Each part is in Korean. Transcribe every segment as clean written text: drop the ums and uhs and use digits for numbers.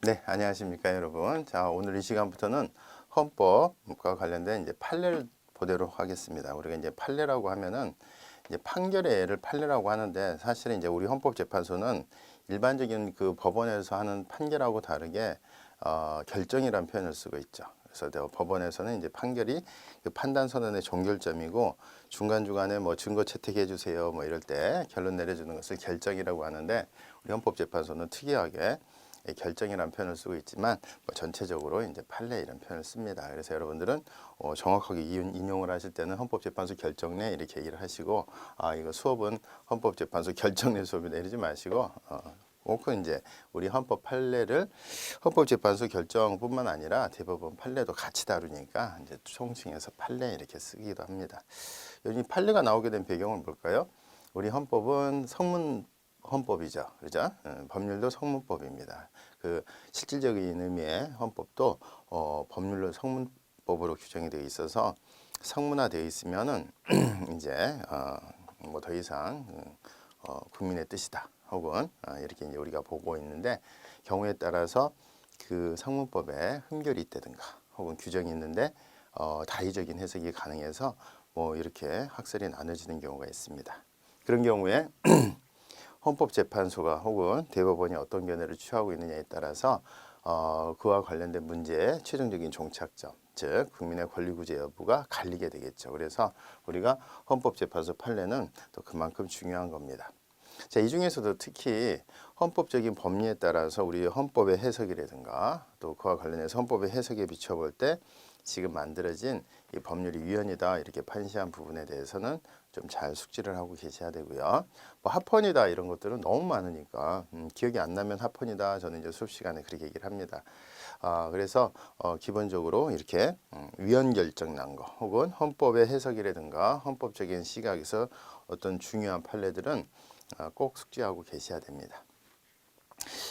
네, 안녕하십니까, 여러분. 자, 오늘 이 시간부터는 헌법과 관련된 이제 판례를 보도록 하겠습니다. 우리가 이제 판례라고 하면은 이제 판결의 예를 판례라고 하는데, 사실은 이제 우리 헌법재판소는 일반적인 그 법원에서 하는 판결하고 다르게 결정이라는 표현을 쓰고 있죠. 그래서 법원에서는 이제 판결이 그 판단 선언의 종결점이고, 중간중간에 뭐 증거 채택해 주세요 뭐 이럴 때 결론 내려주는 것을 결정이라고 하는데, 우리 헌법재판소는 특이하게 결정이라는 표현을 쓰고 있지만 뭐 전체적으로 이제 판례 이런 표현을 씁니다. 그래서 여러분들은 정확하게 인용을 하실 때는 헌법재판소 결정내 이렇게 얘기를 하시고, 이거 수업은 헌법재판소 결정내 수업이 내리지 마시고 꼭 이제 우리 헌법 판례를 헌법재판소 결정뿐만 아니라 대법원 판례도 같이 다루니까 이제 총칭해서 판례 이렇게 쓰기도 합니다. 이 판례가 나오게 된 배경은 뭘까요? 우리 헌법은 성문 헌법이죠. 그죠? 법률도 성문법입니다. 그 실질적인 의미의 헌법도 법률로 성문법으로 규정이 되어 있어서 성문화되어 있으면은 이제 뭐 더 이상 국민의 뜻이다. 혹은 이렇게 이제 우리가 보고 있는데, 경우에 따라서 그 성문법에 흠결이 있다든가 혹은 규정이 있는데 다의적인 해석이 가능해서 뭐 이렇게 학설이 나눠지는 경우가 있습니다. 그런 경우에 헌법재판소가 혹은 대법원이 어떤 견해를 취하고 있느냐에 따라서 그와 관련된 문제의 최종적인 종착점, 즉 국민의 권리구제 여부가 갈리게 되겠죠. 그래서 우리가 헌법재판소 판례는 또 그만큼 중요한 겁니다. 자, 이 중에서도 특히 헌법적인 법리에 따라서 우리 헌법의 해석이라든가 또 그와 관련해서 헌법의 해석에 비춰볼 때 지금 만들어진 이 법률이 위헌이다 이렇게 판시한 부분에 대해서는 좀 잘 숙지를 하고 계셔야 되고요. 뭐 합헌이다 이런 것들은 너무 많으니까 기억이 안 나면 합헌이다, 저는 이제 수업 시간에 그렇게 얘기를 합니다. 그래서 기본적으로 이렇게 위헌 결정 난 거 혹은 헌법의 해석이라든가 헌법적인 시각에서 어떤 중요한 판례들은 꼭 숙지하고 계셔야 됩니다.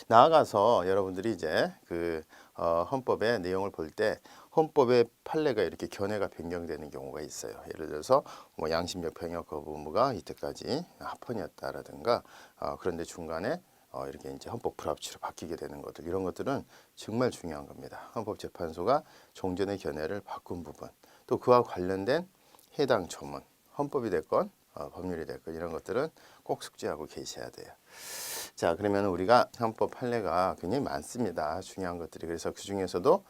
나아가서 여러분들이 이제 그 헌법의 내용을 볼 때 헌법의 판례가 이렇게 견해가 변경되는 경우가 있어요. 예를 들어서 뭐 양심적 병역 거부 의무가 이때까지 합헌이었다라든가 그런데 중간에 이렇게 이제 헌법 불합치로 바뀌게 되는 것들, 이런 것들은 정말 중요한 겁니다. 헌법재판소가 종전의 견해를 바꾼 부분, 또 그와 관련된 해당 조문, 헌법이 됐건 법률이 됐건 이런 것들은 꼭 숙지하고 계셔야 돼요. 자, 그러면 우리가 헌법 판례가 굉장히 많습니다. 중요한 것들이. 그래서 그 중에서도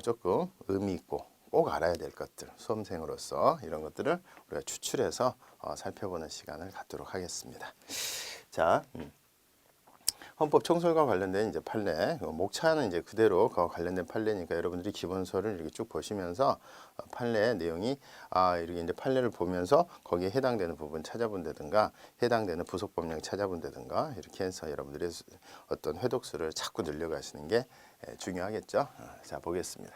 조금 의미 있고 꼭 알아야 될 것들, 수험생으로서 이런 것들을 우리가 추출해서 살펴보는 시간을 갖도록 하겠습니다. 자, 헌법 청솔과 관련된 이제 판례, 목차는 이제 그대로 그와 관련된 판례니까 여러분들이 기본서를 이렇게 쭉 보시면서 판례의 내용이 이렇게 이제 판례를 보면서 거기에 해당되는 부분 찾아본다든가 해당되는 부속 법령 찾아본다든가 이렇게 해서 여러분들의 어떤 회독수를 자꾸 늘려가시는 게 중요하겠죠. 자, 보겠습니다.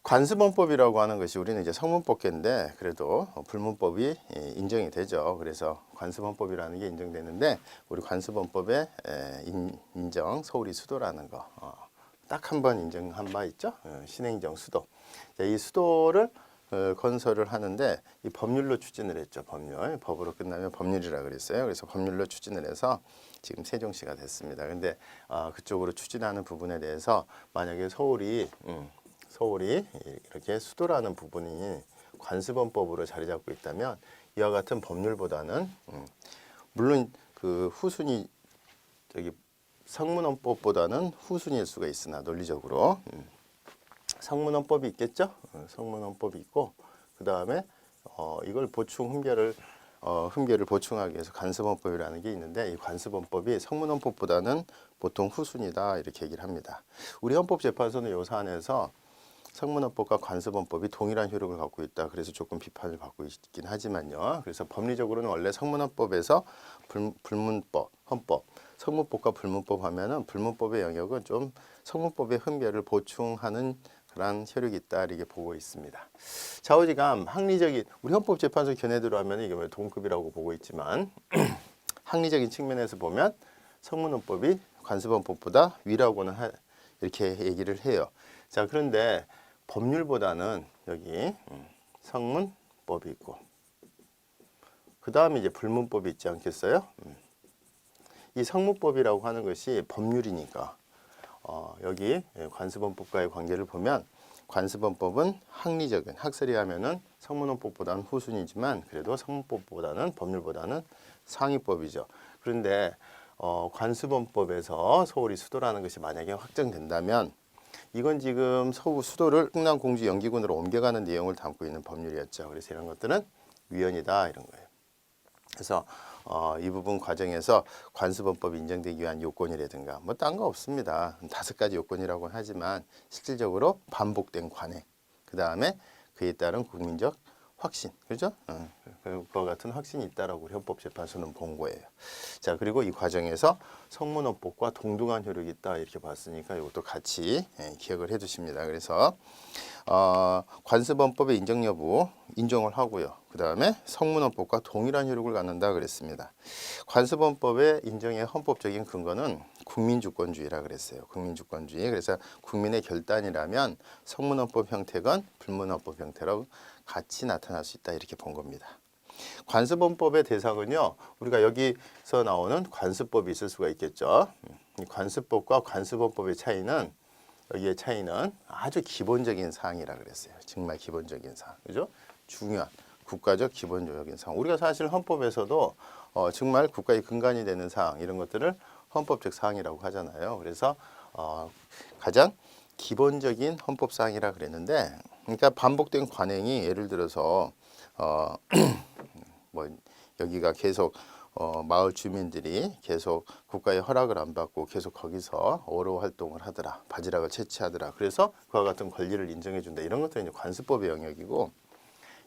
관습헌법이라고 하는 것이 우리는 이제 성문법계인데 그래도 불문법이 인정이 되죠. 그래서 관습헌법이라는 게 인정되는데, 우리 관습헌법에 인정 서울이 수도라는 거 딱 한 번 인정한 바 있죠. 신행정 수도. 자, 이 수도를 건설을 하는데 이 법률로 추진을 했죠. 법률. 법으로 끝나면 법률이라 그랬어요. 그래서 법률로 추진을 해서 지금 세종시가 됐습니다. 근데 그쪽으로 추진하는 부분에 대해서 만약에 서울이 이렇게 수도라는 부분이 관습헌법으로 자리 잡고 있다면 이와 같은 법률보다는 물론 그 후순위 성문헌법보다는 후순위일 수가 있으나 논리적으로 성문헌법이 있겠죠. 성문헌법이 있고 그 다음에 이걸 흠결을 보충하기 위해서 관습헌법이라는 게 있는데, 이 관습헌법이 성문헌법보다는 보통 후순위다 이렇게 얘기를 합니다. 우리 헌법재판소는 이 사안에서 성문헌법과 관습헌법이 동일한 효력을 갖고 있다. 그래서 조금 비판을 받고 있긴 하지만요. 그래서 법리적으로는 원래 성문헌법에서 불문법, 헌법, 성문법과 불문법 하면은 불문법의 영역은 좀 성문법의 흠결을 보충하는 그런 효력이 있다 이렇게 보고 있습니다. 좌우지간 합리적인 우리 헌법재판소 견해대로 하면 이게 뭐 동급이라고 보고 있지만 합리적인 측면에서 보면 성문헌법이 관습헌법보다 위라고는 이렇게 얘기를 해요. 자, 그런데 법률보다는 여기 성문법이 있고 그 다음에 이제 불문법이 있지 않겠어요? 이 성문법이라고 하는 것이 법률이니까 여기 관습원법과의 관계를 보면 관습원법은 학리적인 학설이 하면은 성문헌법보다는 후순위지만 그래도 성문법보다는 법률보다는 상위법이죠. 그런데 관습원법에서 서울이 수도라는 것이 만약에 확정된다면 이건 지금 수도를 충남공주 연기군으로 옮겨가는 내용을 담고 있는 법률이었죠. 그래서 이런 것들은 위헌이다 이런 거예요. 그래서 이 부분 과정에서 관습원법이 인정되기 위한 요건이라든가 뭐 딴 거 없습니다. 5가지 요건이라고 하지만 실질적으로 반복된 관행, 그 다음에 그에 따른 국민적 확신, 그죠? 그와 같은 확신이 있다라고 우리 헌법재판소는 본 거예요. 자, 그리고 이 과정에서 성문헌법과 동등한 효력이 있다 이렇게 봤으니까 이것도 같이 기억을 해두십니다. 그래서 관습헌법의 인정 여부 인정을 하고요. 그 다음에 성문헌법과 동일한 효력을 갖는다 그랬습니다. 관습헌법의 인정의 헌법적인 근거는 국민주권주의라 그랬어요. 국민주권주의. 그래서 국민의 결단이라면 성문헌법 형태건 불문헌법 형태로 같이 나타날 수 있다 이렇게 본 겁니다. 관습헌법의 대상은요, 우리가 여기서 나오는 관습법이 있을 수가 있겠죠. 이 관습법과 관습헌법의 차이는 여기의 차이는 아주 기본적인 사항이라 그랬어요. 정말 기본적인 사항, 그죠? 중요한 국가적 기본적인 사항. 우리가 사실 헌법에서도 정말 국가의 근간이 되는 사항 이런 것들을 헌법적 사항이라고 하잖아요. 그래서 가장 기본적인 헌법 사항이라 그랬는데, 그러니까 반복된 관행이 예를 들어서 뭐 여기가 계속 마을 주민들이 계속 국가의 허락을 안 받고 계속 거기서 어로 활동을 하더라, 바지락을 채취하더라. 그래서 그와 같은 권리를 인정해 준다. 이런 것들은 이제 관습법의 영역이고,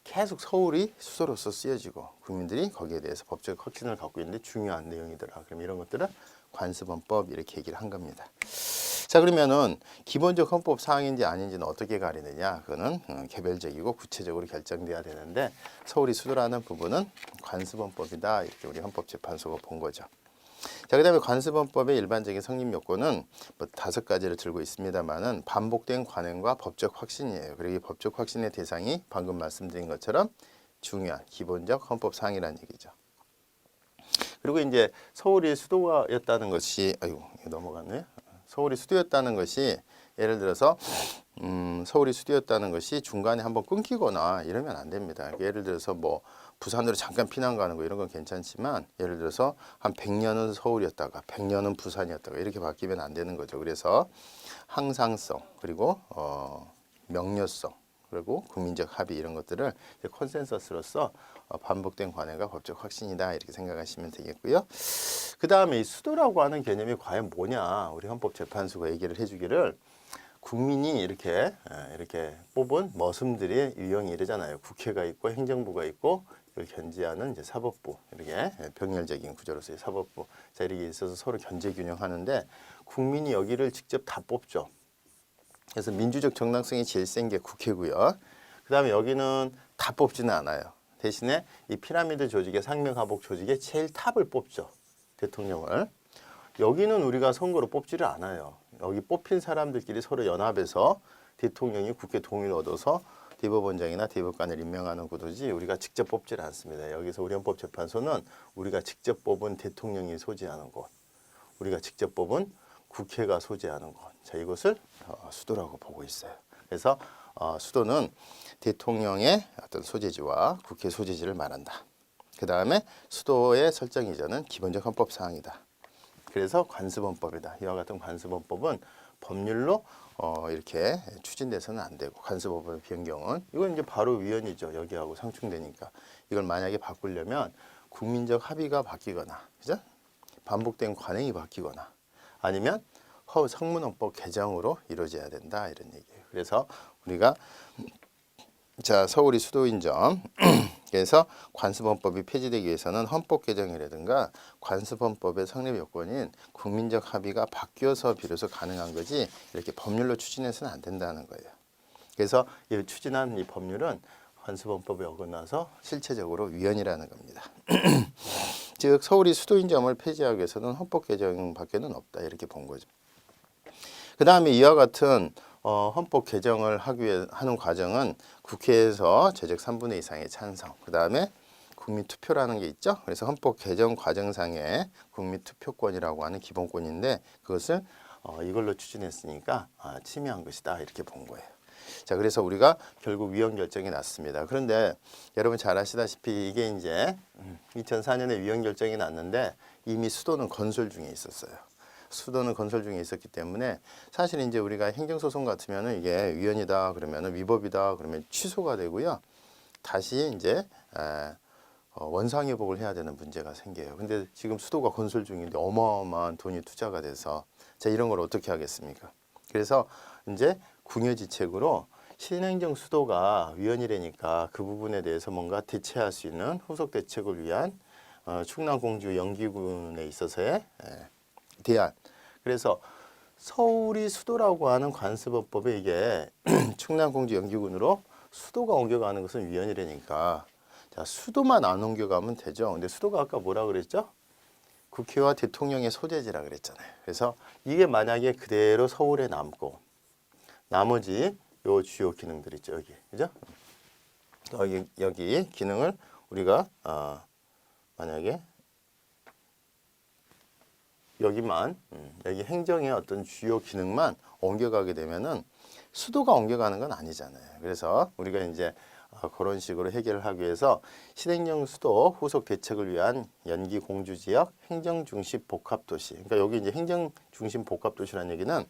계속 서울이 수도로서 쓰여지고 국민들이 거기에 대해서 법적 확신을 갖고 있는데 중요한 내용이더라. 그럼 이런 것들은 관습헌법 이렇게 얘기를 한 겁니다. 자, 그러면은 기본적 헌법 사항인지 아닌지는 어떻게 가리느냐? 그거는 개별적이고 구체적으로 결정돼야 되는데, 서울이 수도라는 부분은 관습헌법이다 이렇게 우리 헌법재판소가 본 거죠. 자, 그다음에 관습헌법의 일반적인 성립 요건은 뭐 5가지를 들고 있습니다만은 반복된 관행과 법적 확신이에요. 그리고 이 법적 확신의 대상이 방금 말씀드린 것처럼 중요한 기본적 헌법 사항이라는 얘기죠. 그리고 이제 서울이 수도였다는 것이 이거 넘어갔네. 서울이 수도였다는 것이 예를 들어서 서울이 수도였다는 것이 중간에 한번 끊기거나 이러면 안 됩니다. 예를 들어서 뭐 부산으로 잠깐 피난 가는 거 이런 건 괜찮지만, 예를 들어서 한 100년은 서울이었다가 100년은 부산이었다가 이렇게 바뀌면 안 되는 거죠. 그래서 항상성, 그리고 명료성, 그리고 국민적 합의 이런 것들을 컨센서스로서 반복된 관행과 법적 확신이다 이렇게 생각하시면 되겠고요. 그 다음에 이 수도라고 하는 개념이 과연 뭐냐, 우리 헌법재판소가 얘기를 해주기를, 국민이 이렇게 뽑은 머슴들의 유형이 이러잖아요. 국회가 있고 행정부가 있고 이걸 견제하는 이제 사법부, 이렇게 병렬적인 구조로서의 사법부. 자, 이렇게 있어서 서로 견제 균형하는데, 국민이 여기를 직접 다 뽑죠. 그래서 민주적 정당성이 제일 센 게 국회고요. 그 다음에 여기는 다 뽑지는 않아요. 대신에 이 피라미드 조직의 상명하복 조직의 제일 탑을 뽑죠. 대통령을. 여기는 우리가 선거로 뽑지를 않아요. 여기 뽑힌 사람들끼리 서로 연합해서 대통령이 국회 동의를 얻어서 대법원장이나 대법관을 임명하는 구도지, 우리가 직접 뽑지를 않습니다. 여기서 우리 헌법재판소는 우리가 직접 뽑은 대통령이 소지하는 곳, 우리가 직접 뽑은 국회가 소지하는 곳, 자, 이것을 수도라고 보고 있어요. 그래서 수도는 대통령의 어떤 소재지와 국회 소재지를 말한다. 그 다음에 수도의 설정 이전은 기본적 헌법 사항이다. 그래서 관습헌법이다. 이와 같은 관습헌법은 법률로 이렇게 추진돼서는 안 되고, 관습헌법의 변경은 이건 이제 바로 위헌이죠. 여기하고 상충되니까. 이걸 만약에 바꾸려면 국민적 합의가 바뀌거나, 그죠? 반복된 관행이 바뀌거나, 아니면 성문헌법 개정으로 이루어져야 된다 이런 얘기예요. 그래서 우리가 자, 서울이 수도인 점 그래서 관습헌법이 폐지되기 위해서는 헌법 개정이라든가 관습헌법의 성립 요건인 국민적 합의가 바뀌어서 비로소 가능한 거지, 이렇게 법률로 추진해서는 안 된다는 거예요. 그래서 이 추진한 이 법률은 관습헌법에 어긋나서 실체적으로 위헌이라는 겁니다. 즉 서울이 수도인 점을 폐지하기 위해서는 헌법 개정밖에는 없다 이렇게 본 거죠. 그 다음에 이와 같은 헌법 개정을 하기 위해 하는 과정은 국회에서 제적 3분의 2 이상의 찬성, 그 다음에 국민투표라는 게 있죠. 그래서 헌법 개정 과정상의 국민투표권이라고 하는 기본권인데, 그것을 이걸로 추진했으니까 침해한 것이다 이렇게 본 거예요. 자, 그래서 우리가 결국 위헌 결정이 났습니다. 그런데 여러분 잘 아시다시피 이게 이제 2004년에 위헌 결정이 났는데 이미 수도는 건설 중에 있었어요. 수도는 건설 중에 있었기 때문에 사실 이제 우리가 행정소송 같으면은 이게 위헌이다 그러면은 위법이다 그러면 취소가 되고요. 다시 이제 원상회복을 해야 되는 문제가 생겨요. 근데 지금 수도가 건설 중인데 어마어마한 돈이 투자가 돼서 자, 이런 걸 어떻게 하겠습니까? 그래서 이제 궁여지책으로 신행정 수도가 위헌이라니까 그 부분에 대해서 뭔가 대체할 수 있는 후속 대책을 위한 충남공주 연기군에 있어서의 대안. 그래서 서울이 수도라고 하는 관습법법에 이게 충남공주 연기군으로 수도가 옮겨가는 것은 위헌이라니까 자, 수도만 안 옮겨가면 되죠. 근데 수도가 아까 뭐라 그랬죠? 국회와 대통령의 소재지라 그랬잖아요. 그래서 이게 만약에 그대로 서울에 남고 나머지 요 주요 기능들 있죠. 여기. 그죠? 여기 기능을 우리가 만약에 여기만 여기 행정의 어떤 주요 기능만 옮겨가게 되면은 수도가 옮겨가는 건 아니잖아요. 그래서 우리가 이제 그런 식으로 해결을 하기 위해서 신행정 수도 후속 대책을 위한 연기 공주 지역 행정 중심 복합 도시. 그러니까 여기 이제 행정 중심 복합 도시라는 얘기는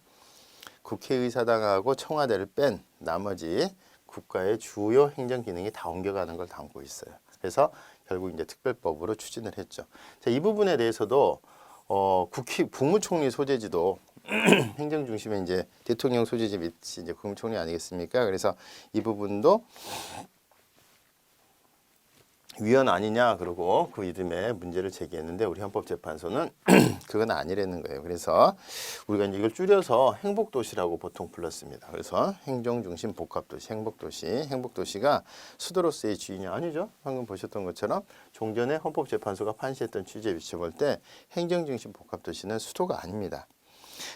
국회의사당하고 청와대를 뺀 나머지 국가의 주요 행정 기능이 다 옮겨가는 걸 담고 있어요. 그래서 결국 이제 특별법으로 추진을 했죠. 자, 이 부분에 대해서도 국무총리 소재지도 행정 중심에 이제 대통령 소재지 밑이 이제 국무총리 아니겠습니까? 그래서 이 부분도 위헌 아니냐 그러고 그 이듬해 문제를 제기했는데 우리 헌법재판소는 그건 아니라는 거예요. 그래서 우리가 이제 이걸 줄여서 행복도시라고 보통 불렀습니다. 그래서 행정중심 복합도시, 행복도시가 수도로서의 주인이 아니죠. 방금 보셨던 것처럼 종전에 헌법재판소가 판시했던 취지에 비춰볼 때 행정중심 복합도시는 수도가 아닙니다.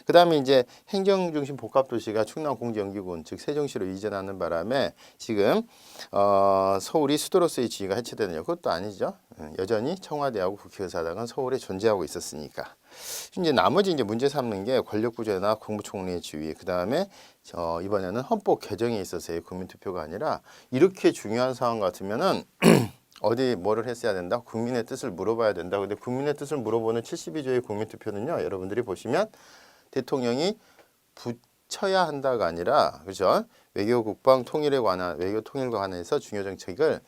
그 다음에 이제 행정중심 복합도시가 충남공주연기군 즉 세종시로 이전하는 바람에 지금 서울이 수도로서의 지위가 해체되느냐 그것도 아니죠. 여전히 청와대하고 국회의사당은 서울에 존재하고 있었으니까 이제 나머지 이제 문제 삼는 게 권력구조나 국무총리의 지위 그 다음에 이번에는 헌법 개정에 있어서의 국민투표가 아니라 이렇게 중요한 사안 같으면은 어디 뭐를 했어야 된다? 국민의 뜻을 물어봐야 된다. 근데 국민의 뜻을 물어보는 72조의 국민투표는요. 여러분들이 보시면 대통령이 붙여야 한다가 아니라 그죠? 외교 국방 통일에 관한 외교 통일과 관해서 중요 정책을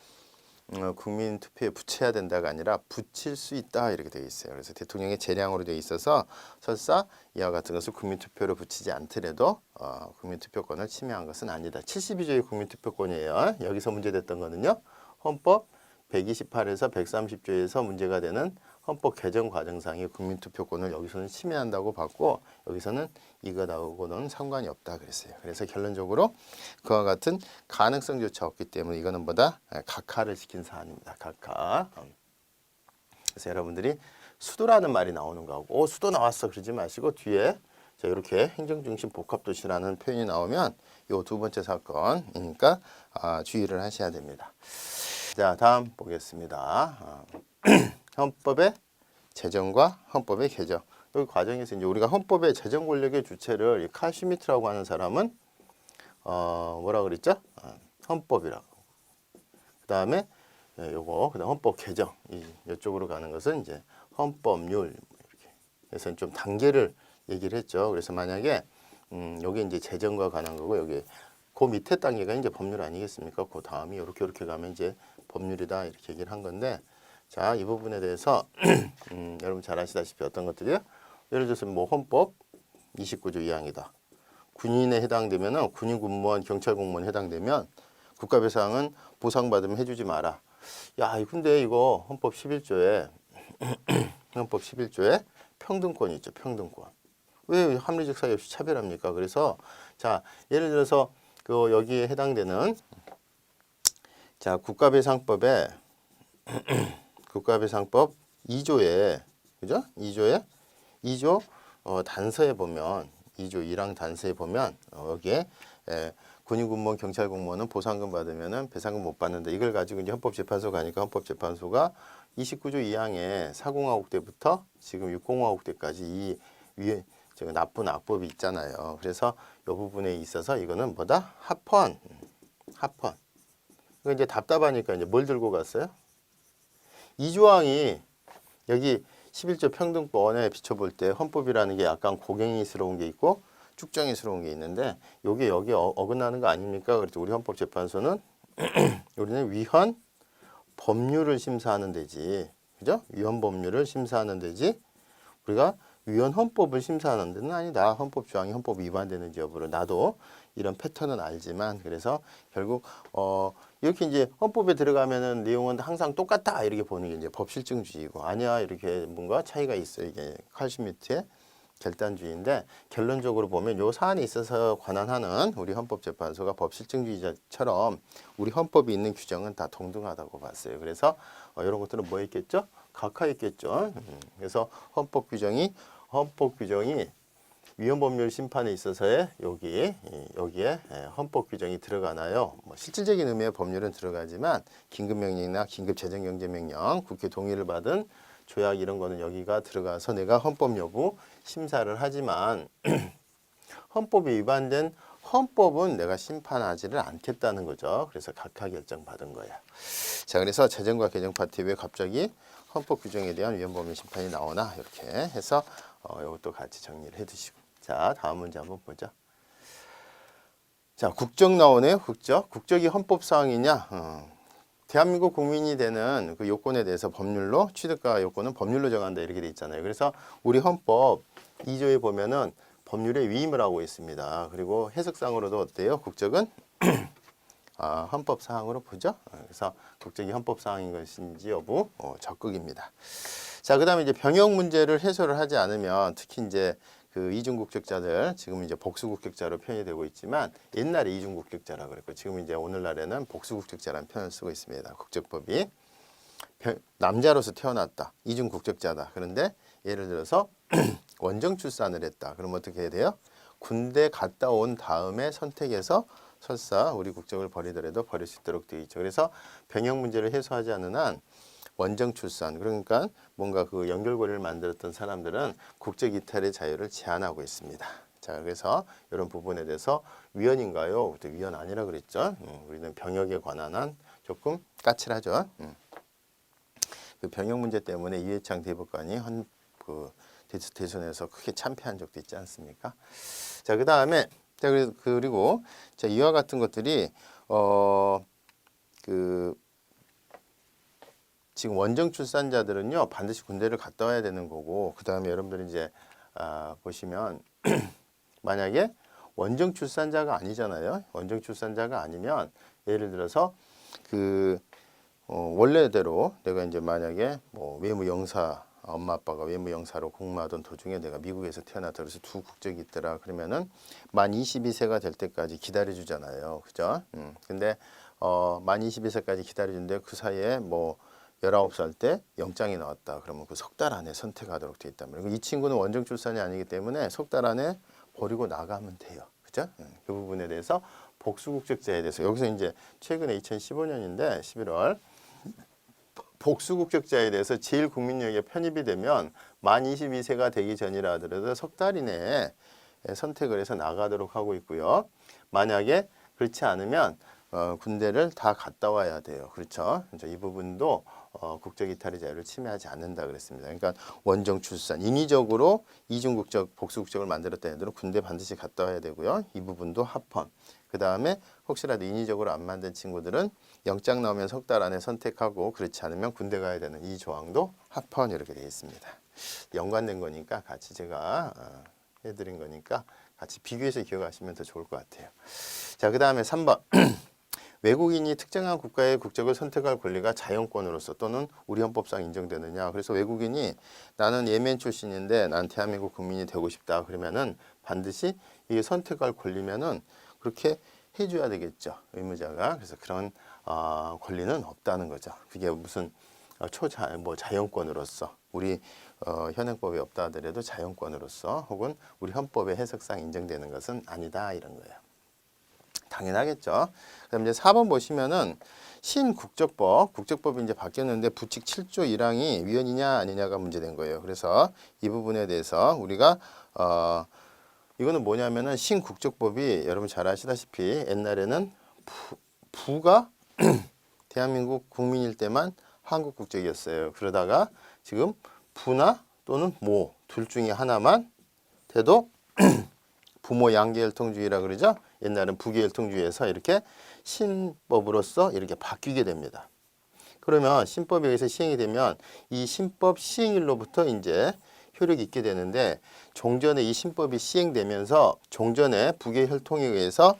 국민 투표에 붙여야 된다가 아니라 붙일 수 있다 이렇게 되어 있어요. 그래서 대통령의 재량으로 되어 있어서 설사 이와 같은 것을 국민 투표로 붙이지 않더라도 국민 투표권을 침해한 것은 아니다. 72조의 국민 투표권이에요. 여기서 문제됐던 거는요. 헌법 128에서 130조에서 문제가 되는 헌법 개정 과정상의 국민투표권을 여기서는 침해한다고 봤고 여기서는 이거 나오고는 상관이 없다 그랬어요. 그래서 결론적으로 그와 같은 가능성조차 없기 때문에 이거는 뭐다? 각하를 시킨 사안입니다. 각하. 그래서 여러분들이 수도라는 말이 나오는 거하고 수도 나왔어 그러지 마시고 뒤에 자 이렇게 행정중심 복합도시라는 표현이 나오면 이 두 번째 사건이니까 주의를 하셔야 됩니다. 자 다음 보겠습니다. 헌법의 제정과 헌법의 개정. 이 과정에서 이제 우리가 헌법의 제정 권력의 주체를 칼 슈미트라고 하는 사람은 뭐라 그랬죠? 헌법이라고. 그다음에 요거 그다음 헌법 개정 이쪽으로 가는 것은 이제 헌법률 이렇게. 그래서 좀 단계를 얘기를 했죠. 그래서 만약에 여기 이제 제정과 관한 거고 여기 그 밑에 단계가 이제 법률 아니겠습니까? 그 다음이 이렇게 가면 이제 법률이다 이렇게 얘기를 한 건데. 자, 이 부분에 대해서 여러분 잘 아시다시피 어떤 것들이요? 예를 들어서 뭐 헌법 29조 2항이다. 군인에 해당되면은 군인 군무원, 경찰 공무원에 해당되면 국가배상은 보상받으면 해주지 마라. 야, 근데 이거 헌법 11조에 헌법 11조에 평등권이 있죠. 평등권. 왜 합리적 사유 없이 차별합니까? 그래서 자, 예를 들어서 그 여기에 해당되는 자, 국가배상법에 국가배상법 2조에 그죠? 2조 단서에 보면 2조 1항 단서에 보면 여기에 군인 군무원 경찰 공무원은 보상금 받으면은 배상금 못 받는다. 이걸 가지고 이제 헌법재판소 가니까 헌법재판소가 29조 2항에 40하국 때부터 지금 60하국 때까지 이 위에 지금 나쁜 악법이 있잖아요. 그래서 이 부분에 있어서 이거는 뭐다? 합헌. 합헌. 이거 이제 답답하니까 이제 뭘 들고 갔어요? 이 조항이 여기 11조 평등법원에 비춰볼 때 헌법이라는 게 약간 고갱이스러운 게 있고 쭉정이스러운 게 있는데 요게 여기 어긋나는 거 아닙니까? 그래서 우리 헌법재판소는 우리는 위헌 법률을 심사하는 데지. 그죠? 위헌 법률을 심사하는 데지. 우리가 위헌 헌법을 심사하는 데는 아니다. 헌법 조항이 헌법 위반되는지 여부를 나도 이런 패턴은 알지만 그래서 결국 이렇게 이제 헌법에 들어가면은 내용은 항상 똑같다 이렇게 보는 게 이제 법실증주의고 아니야 이렇게 뭔가 차이가 있어 이게 칼슘미트의 결단주의인데 결론적으로 보면 요 사안에 있어서 관한하는 우리 헌법재판소가 법실증주의자처럼 우리 헌법이 있는 규정은 다 동등하다고 봤어요. 그래서 이런 것들은 뭐 있겠죠? 각하 있겠죠. 그래서 헌법 규정이 위헌 법률 심판에 있어서의 여기에 헌법 규정이 들어가나요? 뭐 실질적인 의미의 법률은 들어가지만 긴급명령이나 긴급재정경제명령, 국회 동의를 받은 조약 이런 거는 여기가 들어가서 내가 헌법 여부 심사를 하지만 헌법이 위반된 헌법은 내가 심판하지를 않겠다는 거죠. 그래서 각하 결정 받은 거야. 자, 그래서 재정과 개정 파트 왜 갑자기 헌법 규정에 대한 위헌 법률 심판이 나오나 이렇게 해서 이것도 같이 정리를 해두시고. 자, 다음 문제 한번 보자. 자, 국적 나오네요. 국적이 헌법 사항이냐? 대한민국 국민이 되는 그 요건에 대해서 법률로 취득과 요건은 법률로 정한다 이렇게 돼 있잖아요. 그래서 우리 헌법 2조에 보면은 법률에 위임을 하고 있습니다. 그리고 해석상으로도 어때요? 국적은 헌법 사항으로 보죠. 그래서 국적이 헌법 사항인 것인지 여부 적극입니다. 자, 그다음에 이제 병역 문제를 해소를 하지 않으면 특히 이제 그 이중 국적자들 지금 이제 복수 국적자로 표현이 되고 있지만 옛날에 이중 국적자라 그랬고 지금 이제 오늘날에는 복수 국적자라는 표현을 쓰고 있습니다. 국적법이 남자로서 태어났다. 이중 국적자다. 그런데 예를 들어서 원정 출산을 했다. 그럼 어떻게 해야 돼요? 군대 갔다 온 다음에 선택해서 설사 우리 국적을 버리더라도 버릴 수 있도록 되어 있죠. 그래서 병역 문제를 해소하지 않는 한 원정 출산 그러니까 뭔가 그 연결고리를 만들었던 사람들은 국적 이탈의 자유를 제한하고 있습니다. 자, 그래서 이런 부분에 대해서 위헌인가요? 그때 위헌 아니라 그랬죠. 우리는 병역에 관한 한 조금 까칠하죠. 그 병역 문제 때문에 이회창 대법관이 대선에서 크게 참패한 적도 있지 않습니까? 자, 그 다음에 그리고 자, 이와 같은 것들이 지금 원정 출산자들은요 반드시 군대를 갔다 와야 되는 거고 그 다음에 여러분들이 이제 보시면 만약에 원정 출산자가 아니잖아요. 원정 출산자가 아니면 예를 들어서 원래대로 내가 이제 만약에 뭐 외무 영사 엄마 아빠가 외무 영사로 복무하던 도중에 내가 미국에서 태어났다 그래서 두 국적이 있더라 그러면은 만 22세가 될 때까지 기다려 주잖아요. 그죠? 근데 만 22세까지 기다려 주는데 그 사이에 뭐 19살 때 영장이 나왔다. 그러면 그 석 달 안에 선택하도록 되어 있단 말이에요. 이 친구는 원정 출산이 아니기 때문에 석 달 안에 버리고 나가면 돼요. 그죠? 그 부분에 대해서 복수국적자에 대해서 여기서 이제 최근에 2015년인데 11월 복수국적자에 대해서 제1국민령에 편입이 되면 만 22세가 되기 전이라 하더라도 석 달 이내에 선택을 해서 나가도록 하고 있고요. 만약에 그렇지 않으면 군대를 다 갔다 와야 돼요. 그렇죠? 이 부분도 국적 이탈의 자유를 침해하지 않는다 그랬습니다. 그러니까 원정 출산, 인위적으로 이중 국적, 복수 국적을 만들었다는 애들은 군대 반드시 갔다 와야 되고요. 이 부분도 합헌. 그 다음에 혹시라도 인위적으로 안 만든 친구들은 영장 나오면 석 달 안에 선택하고 그렇지 않으면 군대 가야 되는 이 조항도 합헌 이렇게 되어 있습니다. 연관된 거니까 같이 제가 해드린 거니까 같이 비교해서 기억하시면 더 좋을 것 같아요. 자, 그 다음에 3번. 외국인이 특정한 국가의 국적을 선택할 권리가 자연권으로서 또는 우리 헌법상 인정되느냐. 그래서 외국인이 나는 예멘 출신인데 난 대한민국 국민이 되고 싶다. 그러면은 반드시 이게 선택할 권리면은 그렇게 해줘야 되겠죠. 의무자가. 그래서 그런 권리는 없다는 거죠. 그게 무슨 자연권으로서 우리 현행법에 없다 하더라도 자연권으로서 혹은 우리 헌법의 해석상 인정되는 것은 아니다 이런 거예요. 당연하겠죠. 그다음 이제 4번 보시면은 신국적법, 국적법이 이제 바뀌었는데 부칙 7조 1항이 위헌이냐 아니냐가 문제된 거예요. 그래서 이 부분에 대해서 우리가 이거는 뭐냐면은 신국적법이 여러분 잘 아시다시피 옛날에는 부가 대한민국 국민일 때만 한국 국적이었어요. 그러다가 지금 부나 또는 모 둘 중에 하나만 돼도 부모 양계혈통주의라 그러죠. 옛날은 부계혈통주의에서 이렇게 신법으로서 이렇게 바뀌게 됩니다. 그러면 신법에 의해서 시행이 되면 이 신법 시행일로부터 이제 효력이 있게 되는데 종전에 이 신법이 시행되면서 종전에 부계혈통에 의해서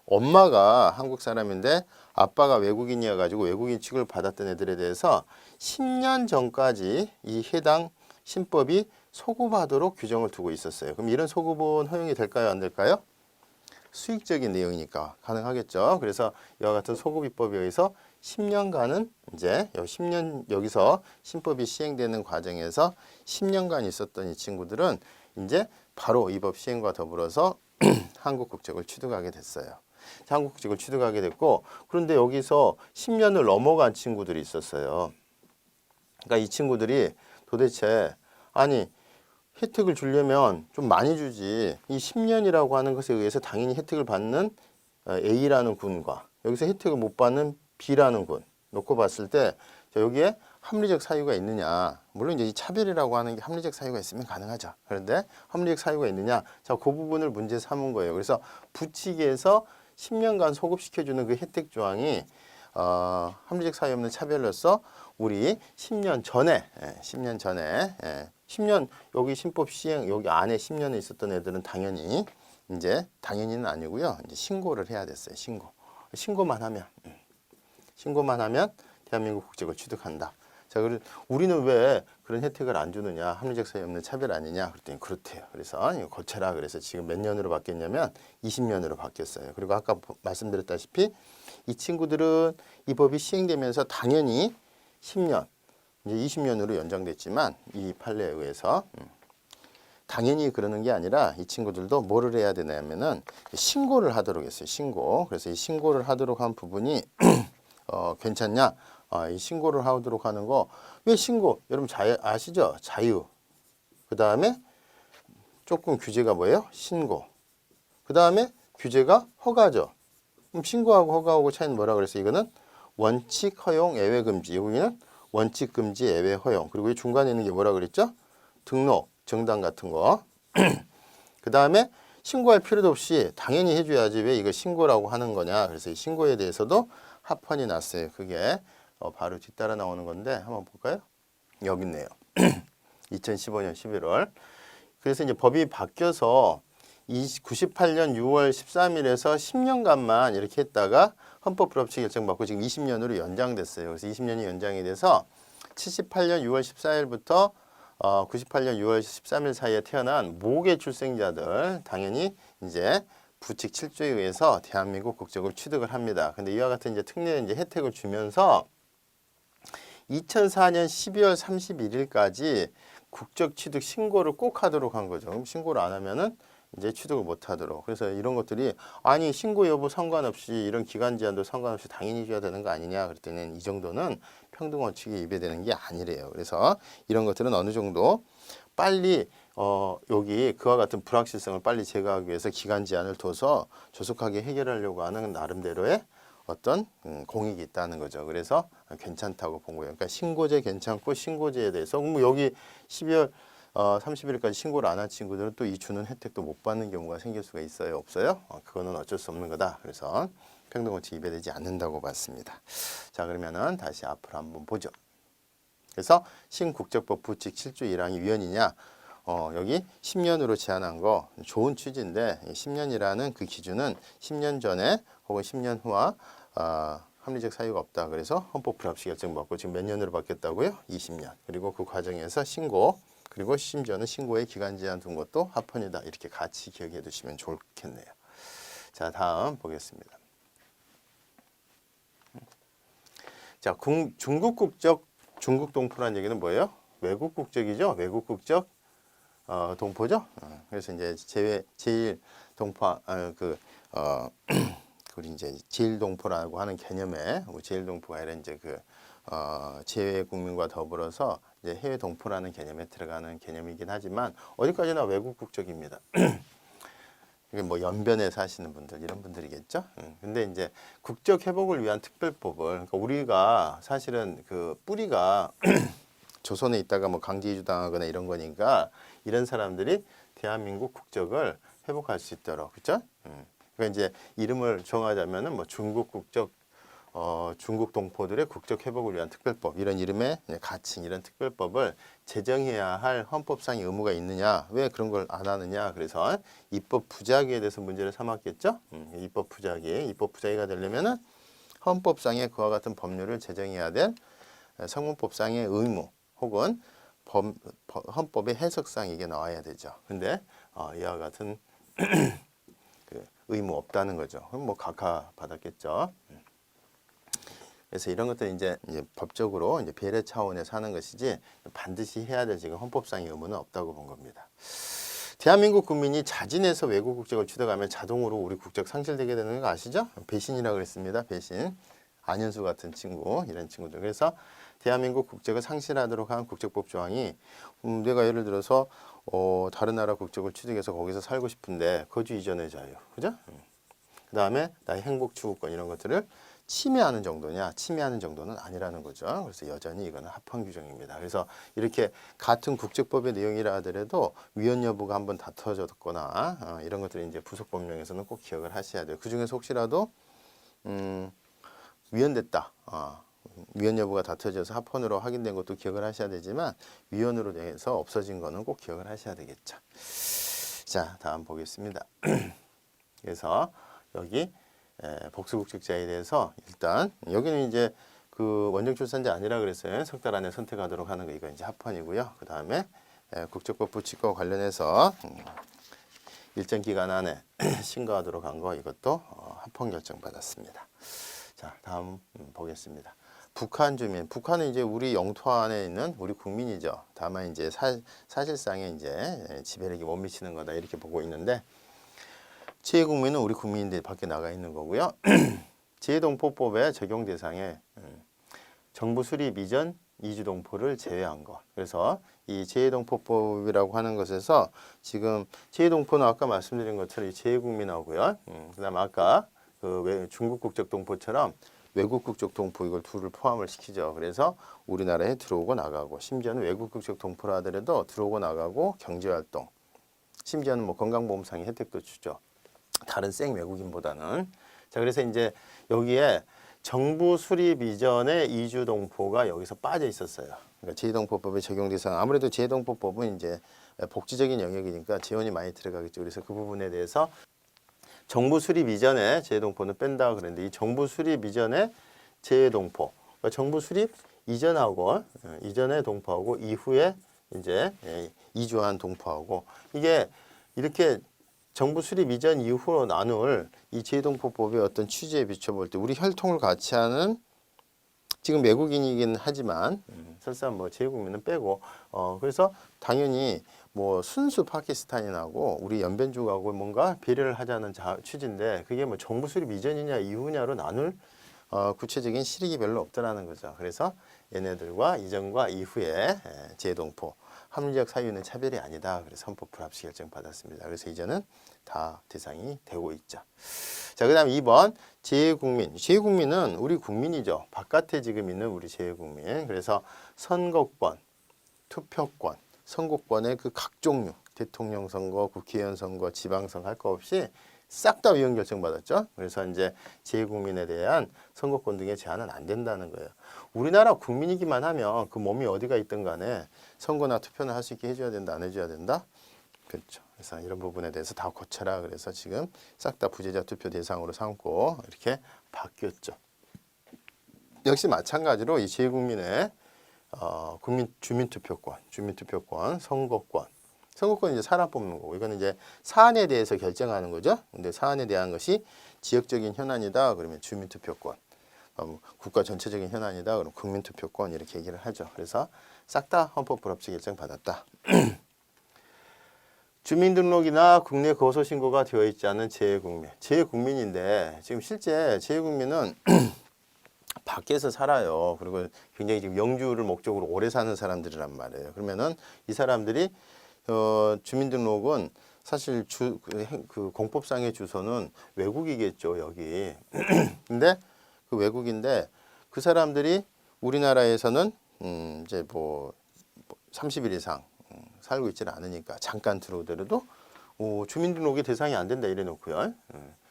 엄마가 한국 사람인데 아빠가 외국인이어 가지고 외국인 취급을 받았던 애들에 대해서 10년 전까지 이 해당 신법이 소급하도록 규정을 두고 있었어요. 그럼 이런 소급은 허용이 될까요? 안 될까요? 수익적인 내용이니까 가능하겠죠. 그래서 이와 같은 소급입법에 의해서 10년간은 이제 10년 여기서 신법이 시행되는 과정에서 10년간 있었던 이 친구들은 이제 바로 이 법 시행과 더불어서 한국 국적을 취득하게 됐어요. 한국 국적을 취득하게 됐고 그런데 여기서 10년을 넘어간 친구들이 있었어요. 그러니까 이 친구들이 도대체 아니 혜택을 주려면 좀 많이 주지. 이 10년이라고 하는 것에 의해서 당연히 혜택을 받는 A라는 군과 여기서 혜택을 못 받는 B라는 군 놓고 봤을 때 여기에 합리적 사유가 있느냐. 물론 이제 이 차별이라고 하는 게 합리적 사유가 있으면 가능하죠. 그런데 합리적 사유가 있느냐. 자, 그 부분을 문제 삼은 거예요. 그래서 부칙에서 10년간 소급시켜주는 그 혜택 조항이 합리적 사유 없는 차별로서 우리 10년 전에 10년 여기 신법 시행 여기 안에 10년에 있었던 애들은 당연히는 아니고요. 이제 신고를 해야 됐어요. 신고만 하면 대한민국 국적을 취득한다. 자, 우리는 왜 그런 혜택을 안 주느냐? 합리적 사유 없는 차별 아니냐? 그랬더니 그렇대요. 그래서 이거 고쳐라. 그래서 지금 몇 년으로 바뀌었냐면 20년으로 바뀌었어요. 그리고 아까 말씀드렸다시피 이 친구들은 이 법이 시행되면서 당연히 10년, 이제 20년으로 연장됐지만 이 판례에 의해서 당연히 그러는 게 아니라 이 친구들도 뭐를 해야 되냐면은 신고를 하도록 했어요. 신고. 그래서 이 신고를 하도록 한 부분이 괜찮냐? 이 신고를 하도록 하는 거 왜 신고? 여러분 아시죠? 자유. 그 다음에 조금 규제가 뭐예요? 신고. 그 다음에 규제가 허가죠. 그럼 신고하고 허가하고 차이는 뭐라 그랬어요? 이거는 원칙 허용 예외 금지. 여기는 원칙 금지 예외 허용. 그리고 이 중간에 있는 게 뭐라 그랬죠? 등록, 정당 같은 거. 그 다음에 신고할 필요도 없이 당연히 해줘야지 왜 이거 신고라고 하는 거냐. 그래서 이 신고에 대해서도 합헌이 났어요. 그게 바로 뒤따라 나오는 건데 한번 볼까요? 여기 있네요. 2015년 11월. 그래서 이제 법이 바뀌어서 98년 6월 13일에서 10년간만 이렇게 했다가 헌법 불합치 결정 받고 지금 20년으로 연장됐어요. 그래서 20년이 연장이 돼서 78년 6월 14일부터 98년 6월 13일 사이에 태어난 모계 출생자들 당연히 이제 부칙 7조에 의해서 대한민국 국적을 취득을 합니다. 근데 이와 같은 이제 특례 이제 혜택을 주면서 2004년 12월 31일까지 국적 취득 신고를 꼭 하도록 한 거죠. 그럼 신고를 안 하면은 이제 취득을 못 하도록. 그래서 이런 것들이 아니 신고 여부 상관없이 이런 기간 제한도 상관없이 당연히 줘야 되는 거 아니냐 그랬더니 이 정도는 평등 원칙에 위배되는 게 아니래요. 그래서 이런 것들은 어느 정도 빨리 여기 그와 같은 불확실성을 빨리 제거하기 위해서 기간 제한을 둬서 조속하게 해결하려고 하는 나름대로의 어떤 공익이 있다는 거죠. 그래서 괜찮다고 본 거예요. 그러니까 신고제 괜찮고 신고제에 대해서 뭐 여기 12월 30일까지 신고를 안 한 친구들은 또 이 주는 혜택도 못 받는 경우가 생길 수가 있어요? 없어요? 그거는 어쩔 수 없는 거다. 그래서 평등원칙이 위배되지 않는다고 봤습니다. 자, 그러면은 다시 앞으로 한번 보죠. 그래서 신국적법 부칙 7조 1항이 위헌이냐? 여기 10년으로 제한한 거 좋은 취지인데 10년이라는 그 기준은 10년 전에 혹은 10년 후와 합리적 사유가 없다. 그래서 헌법 불합치 결정 받고 지금 몇 년으로 바뀌었다고요? 20년. 그리고 그 과정에서 신고 그리고 심지어는 신고의 기간 제한 둔 것도 합헌이다. 이렇게 같이 기억해 두시면 좋겠네요. 자, 다음 보겠습니다. 자, 중국 국적 중국 동포라는 얘기는 뭐예요? 외국 국적이죠. 외국 국적 동포죠. 그래서 이제 제일 동포 우리 이제 제1동포라고 하는 개념에 제1동포가 아니라 이제 그 재외 국민과 더불어서 이제 해외 동포라는 개념에 들어가는 개념이긴 하지만 어디까지나 외국 국적입니다. 이게 뭐 연변에 사시는 분들 이런 분들이겠죠. 근데 이제 국적 회복을 위한 특별법을 그러니까 우리가 사실은 그 뿌리가 조선에 있다가 뭐 강제 이주 당하거나 이런 거니까 이런 사람들이 대한민국 국적을 회복할 수 있도록 그렇죠? 그러니까 이제 이름을 정하자면은 뭐 중국 국적 중국 동포들의 국적 회복을 위한 특별법 이런 이름의 가칭 이런 특별법을 제정해야 할 헌법상의 의무가 있느냐 왜 그런 걸 안 하느냐 그래서 입법 부작위에 대해서 문제를 삼았겠죠. 입법 부작위가 되려면은 헌법상의 그와 같은 법률을 제정해야 될 성문법상의 의무 혹은 헌법의 해석상 이게 나와야 되죠. 근데 이와 같은 그 의무 없다는 거죠. 그럼 뭐 각하 받았겠죠. 그래서 이런 것들 이제 법적으로 이제 배려 차원에서 하는 것이지 반드시 해야 될 지금 헌법상의 의무는 없다고 본 겁니다. 대한민국 국민이 자진해서 외국 국적을 취득하면 자동으로 우리 국적 상실되게 되는 거 아시죠? 배신이라고 그랬습니다. 배신. 안현수 같은 친구, 이런 친구들. 그래서 대한민국 국적을 상실하도록 한 국적법 조항이 내가 예를 들어서 다른 나라 국적을 취득해서 거기서 살고 싶은데 거주 이전의 자유, 그죠? 그 다음에 나의 행복 추구권 이런 것들을 침해하는 정도냐? 침해하는 정도는 아니라는 거죠. 그래서 여전히 이거는 합헌 규정입니다. 그래서 이렇게 같은 국적법의 내용이라 하더라도 위헌 여부가 한번 다퉈졌거나 이런 것들이 이제 부속 법령에서는 꼭 기억을 하셔야 돼요. 그 중에서 혹시라도 위헌됐다. 위헌 여부가 다퉈져서 합헌으로 확인된 것도 기억을 하셔야 되지만 위헌으로 돼서 없어진 거는 꼭 기억을 하셔야 되겠죠. 자, 다음 보겠습니다. 그래서 여기 복수국적자에 대해서 일단 여기는 이제 그 원정 출산자 아니라 그랬어요. 석 달 안에 선택하도록 하는 거 이거 이제 합헌이고요. 그 다음에 국적법 부칙과 관련해서 일정 기간 안에 신고하도록 한 거 이것도 합헌 결정 받았습니다. 자, 다음 보겠습니다. 북한 주민, 북한은 이제 우리 영토 안에 있는 우리 국민이죠. 다만 이제 사실상의 이제 지배력이 못 미치는 거다 이렇게 보고 있는데. 재외국민은 우리 국민인데 밖에 나가 있는 거고요. 재외동포법의 적용 대상에 정부 수립 이전 이주동포를 제외한 것. 그래서 이 재외동포법이라고 하는 것에서 지금 재외동포는 아까 말씀드린 것처럼 재외국민하고요. 그다음 아까 그 중국 국적 동포처럼 외국 국적 동포 이걸 둘을 포함을 시키죠. 그래서 우리나라에 들어오고 나가고 심지어는 외국 국적 동포라 하더라도 들어오고 나가고 경제활동 심지어는 뭐 건강보험상의 혜택도 주죠. 다른 생 외국인보다는. 자, 그래서 이제 여기에 정부 수립 이전의 이주 동포가 여기서 빠져 있었어요. 그러니까 재외동포법의 적용 대상 아무래도 재외동포법은 이제 복지적인 영역이니까 재원이 많이 들어가겠죠. 그래서 그 부분에 대해서 정부 수립 이전에 재외동포는 뺀다 그랬는데 이 정부 수립 이전에 재외동포, 그러니까 정부 수립 이전하고 이전의 동포하고 이후에 이제 이주한 동포하고 이게 이렇게 정부 수립 이전 이후로 나눌 이 재외동포법의 어떤 취지에 비춰볼 때 우리 혈통을 같이 하는 지금 외국인이긴 하지만 설사 뭐 재외국민은 빼고 그래서 당연히 뭐 순수 파키스탄인하고 우리 연변족하고 뭔가 배려를 하자는 취지인데 그게 뭐 정부 수립 이전이냐 이후냐로 나눌 구체적인 실익이 별로 없더라는 거죠. 그래서 얘네들과 이전과 이후에 재외동포 합리적 사유는 차별이 아니다. 그래서 헌법 불합치 결정 받았습니다. 그래서 이제는 다 대상이 되고 있죠. 자, 그다음 2번 재외국민. 재외국민은 우리 국민이죠. 바깥에 지금 있는 우리 재외국민. 그래서 선거권, 투표권, 선거권의 그 각 종류, 대통령 선거, 국회의원 선거, 지방선거 할 거 없이 싹 다 위헌 결정 받았죠. 그래서 이제 재외국민에 대한 선거권 등의 제한은 안 된다는 거예요. 우리나라 국민이기만 하면 그 몸이 어디가 있든 간에 선거나 투표나 할 수 있게 해줘야 된다, 안 해줘야 된다? 그렇죠. 그래서 이런 부분에 대해서 다 고쳐라. 그래서 지금 싹 다 부재자 투표 대상으로 삼고 이렇게 바뀌었죠. 역시 마찬가지로 이 재외국민의 주민투표권, 선거권 이제 사람 뽑는 거고 이거는 이제 사안에 대해서 결정하는 거죠. 근데 사안에 대한 것이 지역적인 현안이다. 그러면 주민투표권. 국가 전체적인 현안이다. 그럼 국민투표권 이렇게 얘기를 하죠. 그래서 싹 다 헌법 불합치 결정 받았다. 주민등록이나 국내 거소 신고가 되어 있지 않은 재외국민. 재외국민인데 지금 실제 재외국민은 밖에서 살아요. 그리고 굉장히 지금 영주를 목적으로 오래 사는 사람들이란 말이에요. 그러면은 이 사람들이 주민등록은 사실 그 공법상의 주소는 외국이겠죠, 여기. 근데 그 외국인데 그 사람들이 우리나라에서는 이제 뭐 30일 이상 살고 있지는 않으니까 잠깐 들어오더라도 주민등록이 대상이 안 된다 이래 놓고요.